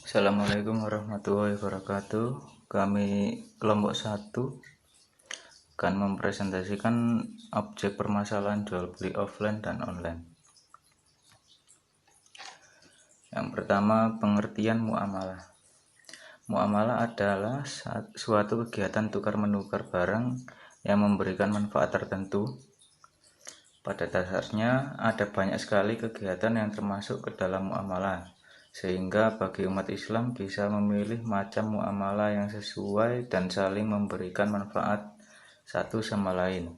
Assalamualaikum warahmatullahi wabarakatuh. Kami kelompok 1 akan mempresentasikan objek permasalahan jual beli offline dan online. Yang pertama, pengertian muamalah. Muamalah adalah suatu kegiatan tukar-menukar barang yang memberikan manfaat tertentu. Pada dasarnya ada banyak sekali kegiatan yang termasuk ke dalam muamalah, sehingga bagi umat Islam bisa memilih macam muamalah yang sesuai dan saling memberikan manfaat satu sama lain.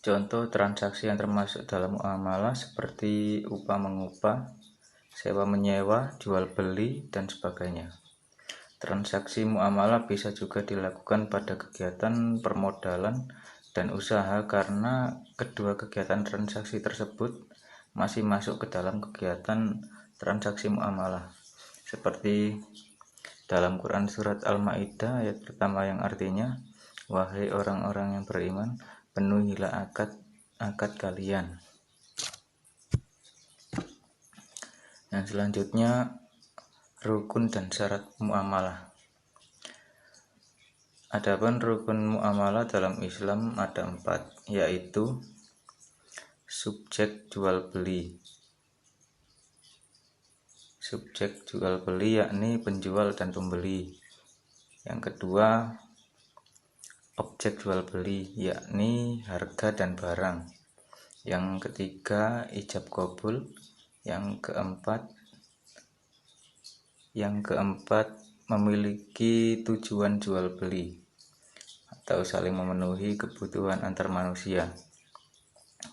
Contoh transaksi yang termasuk dalam muamalah seperti upah mengupah, sewa menyewa, jual beli, dan sebagainya. Transaksi muamalah bisa juga dilakukan pada kegiatan permodalan dan usaha karena kedua kegiatan transaksi tersebut masih masuk ke dalam kegiatan transaksi muamalah, seperti dalam Quran surat Al-Maidah ayat pertama yang artinya, "Wahai orang-orang yang beriman, penuhilah akad kalian." Yang selanjutnya, rukun dan syarat muamalah. Adapun rukun muamalah dalam Islam ada 4, yaitu subjek jual beli. Subjek jual beli yakni penjual dan pembeli. Yang kedua, objek jual beli yakni harga dan barang. Yang ketiga, ijab qabul. Yang keempat, memiliki tujuan jual beli atau saling memenuhi kebutuhan antar manusia.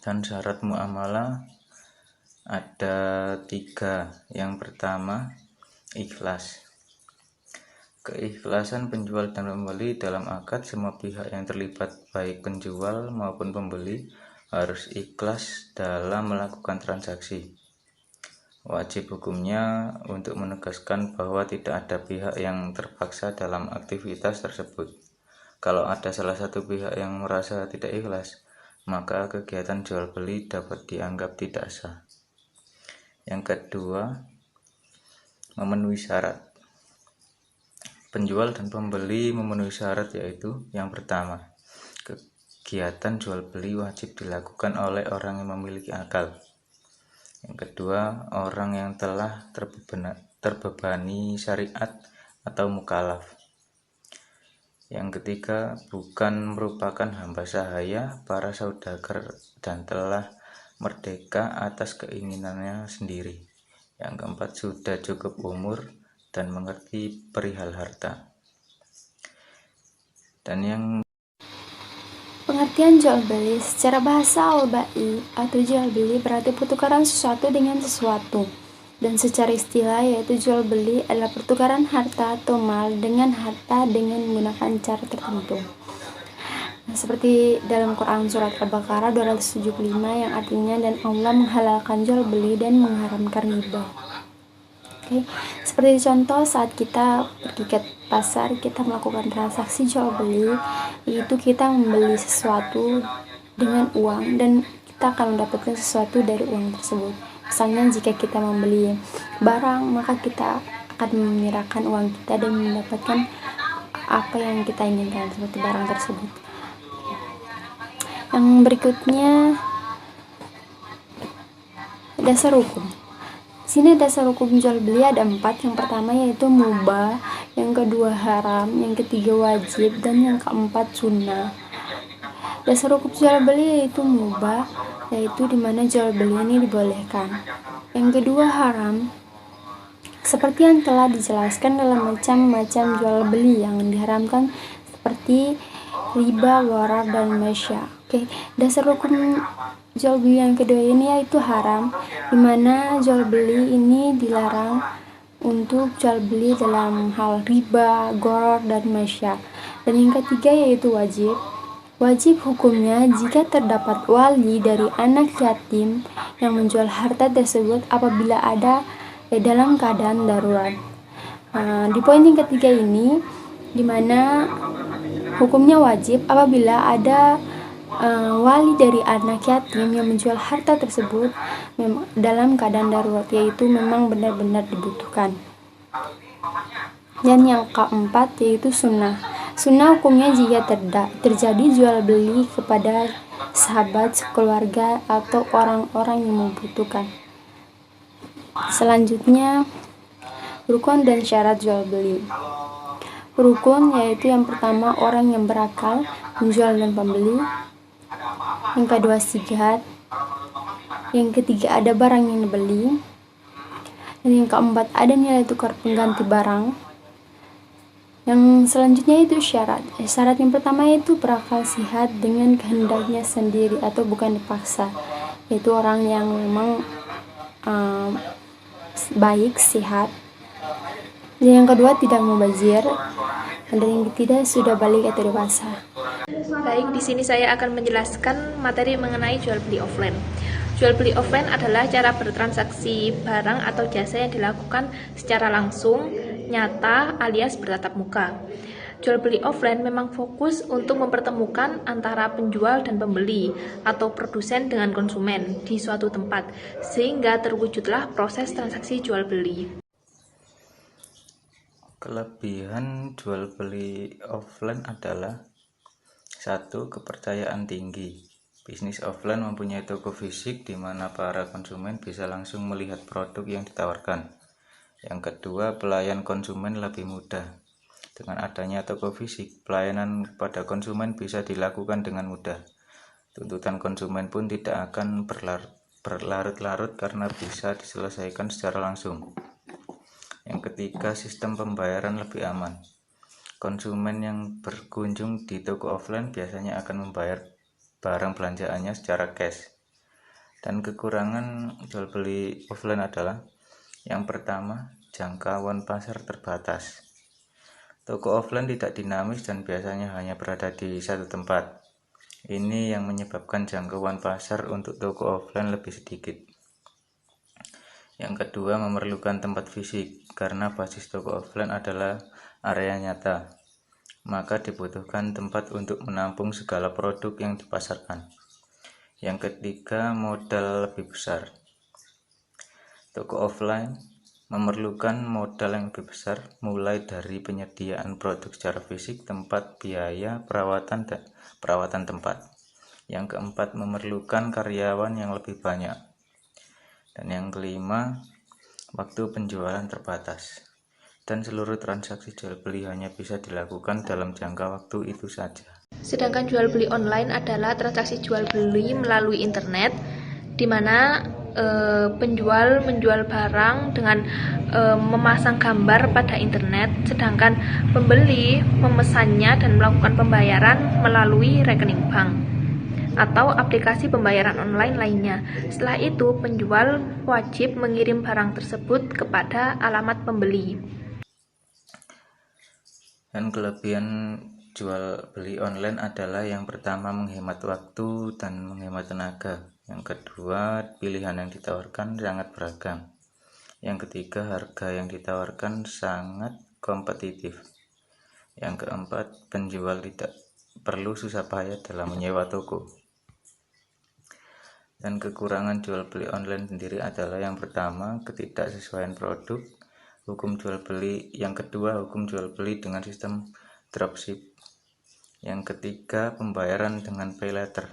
Dan syarat muamalah ada 3. Yang pertama, ikhlas. Keikhlasan penjual dan pembeli dalam akad. Semua pihak yang terlibat, baik penjual maupun pembeli, harus ikhlas dalam melakukan transaksi. Wajib hukumnya untuk menegaskan bahwa tidak ada pihak yang terpaksa dalam aktivitas tersebut. Kalau ada salah satu pihak yang merasa tidak ikhlas, maka kegiatan jual beli dapat dianggap tidak sah. Yang kedua, memenuhi syarat. Penjual dan pembeli memenuhi syarat, yaitu yang pertama, kegiatan jual beli wajib dilakukan oleh orang yang memiliki akal. Yang kedua, orang yang telah terbebani syariat atau mukallaf. Yang ketiga, bukan merupakan hamba sahaya para saudagar dan telah merdeka atas keinginannya sendiri. Yang keempat, sudah cukup umur dan mengerti perihal harta. Dan yang pengertian jual beli secara bahasa al-bai atau jual beli berarti pertukaran sesuatu dengan sesuatu, dan secara istilah yaitu jual beli adalah pertukaran harta atau mal dengan harta dengan menggunakan cara tertentu. Seperti dalam Quran surat Al-Baqarah 275 yang artinya, dan Allah menghalalkan jual beli dan mengharamkan riba. Seperti contoh saat kita pergi ke pasar, kita melakukan transaksi jual beli, yaitu kita membeli sesuatu dengan uang dan kita akan mendapatkan sesuatu dari uang tersebut. Misalnya jika kita membeli barang, maka kita akan menyerahkan uang kita dan mendapatkan apa yang kita inginkan seperti barang tersebut. Yang berikutnya, dasar hukum. Sini dasar hukum jual beli ada 4. Yang pertama yaitu mubah, yang kedua haram, yang ketiga wajib, dan yang keempat sunnah. Dasar hukum jual beli yaitu mubah, yaitu dimana jual beli ini dibolehkan. Yang kedua haram, seperti yang telah dijelaskan dalam macam-macam jual beli yang diharamkan seperti riba, gharar, dan masya. Dasar hukum jual beli yang kedua ini yaitu haram, dimana jual beli ini dilarang untuk jual beli dalam hal riba, gharar, dan masya. Dan yang ketiga yaitu wajib. Wajib hukumnya jika terdapat wali dari anak yatim yang menjual harta tersebut apabila ada dalam keadaan darurat. Di poin yang ketiga ini, dimana hukumnya wajib apabila ada wali dari anak yatim yang menjual harta tersebut dalam keadaan darurat, yaitu memang benar-benar dibutuhkan. Dan yang keempat yaitu sunnah. Sunnah hukumnya jika terjadi jual beli kepada sahabat, keluarga, atau orang-orang yang membutuhkan. Selanjutnya, rukun dan syarat jual beli. Rukun yaitu yang pertama orang yang berakal, penjual dan pembeli. Yang kedua sigat. Yang ketiga ada barang yang dibeli. Dan yang keempat ada nilai tukar pengganti barang. Yang selanjutnya itu syarat. Syarat yang pertama itu berakal sehat dengan kehendaknya sendiri atau bukan dipaksa, yaitu orang yang memang baik, sehat. Dan yang kedua tidak mubazir, dan yang ketiga sudah balik atau dewasa. Baik, di sini saya akan menjelaskan materi mengenai jual beli offline. Jual beli offline adalah cara bertransaksi barang atau jasa yang dilakukan secara langsung, nyata, alias bertatap muka. Jual beli offline memang fokus untuk mempertemukan antara penjual dan pembeli atau produsen dengan konsumen di suatu tempat, sehingga terwujudlah proses transaksi jual beli. Kelebihan jual beli offline adalah: 1. Kepercayaan tinggi. Bisnis offline mempunyai toko fisik di mana para konsumen bisa langsung melihat produk yang ditawarkan. Yang kedua, pelayan konsumen lebih mudah. Dengan adanya toko fisik, pelayanan kepada konsumen bisa dilakukan dengan mudah. Tuntutan konsumen pun tidak akan berlarut-larut karena bisa diselesaikan secara langsung. Yang ketiga, sistem pembayaran lebih aman. Konsumen yang berkunjung di toko offline biasanya akan membayar barang belanjaannya secara cash. Dan kekurangan jual beli offline adalah: yang pertama, jangkauan pasar terbatas. Toko offline tidak dinamis dan biasanya hanya berada di satu tempat. Ini yang menyebabkan jangkauan pasar untuk toko offline lebih sedikit. Yang kedua, memerlukan tempat fisik. Karena basis toko offline adalah area nyata, maka dibutuhkan tempat untuk menampung segala produk yang dipasarkan. Yang ketiga, modal lebih besar. Toko offline memerlukan modal yang lebih besar, mulai dari penyediaan produk secara fisik, tempat, biaya, perawatan tempat. Yang keempat, memerlukan karyawan yang lebih banyak. Dan yang kelima, waktu penjualan terbatas. Dan seluruh transaksi jual beli hanya bisa dilakukan dalam jangka waktu itu saja. Sedangkan jual beli online adalah transaksi jual beli melalui internet, di mana penjual menjual barang dengan memasang gambar pada internet, sedangkan pembeli memesannya dan melakukan pembayaran melalui rekening bank atau aplikasi pembayaran online lainnya. Setelah itu, penjual wajib mengirim barang tersebut kepada alamat pembeli. Dan kelebihan jual beli online adalah: yang pertama, menghemat waktu dan menghemat tenaga. Yang kedua, pilihan yang ditawarkan sangat beragam. Yang ketiga, harga yang ditawarkan sangat kompetitif. Yang keempat, penjual tidak perlu susah payah dalam menyewa toko. Dan kekurangan jual beli online sendiri adalah: yang pertama, ketidaksesuaian produk, hukum jual beli. Yang kedua, hukum jual beli dengan sistem dropship. Yang ketiga, pembayaran dengan pay later.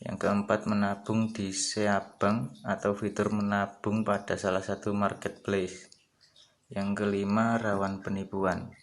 Yang keempat, menabung di Seabang atau fitur menabung pada salah satu marketplace. Yang kelima, rawan penipuan.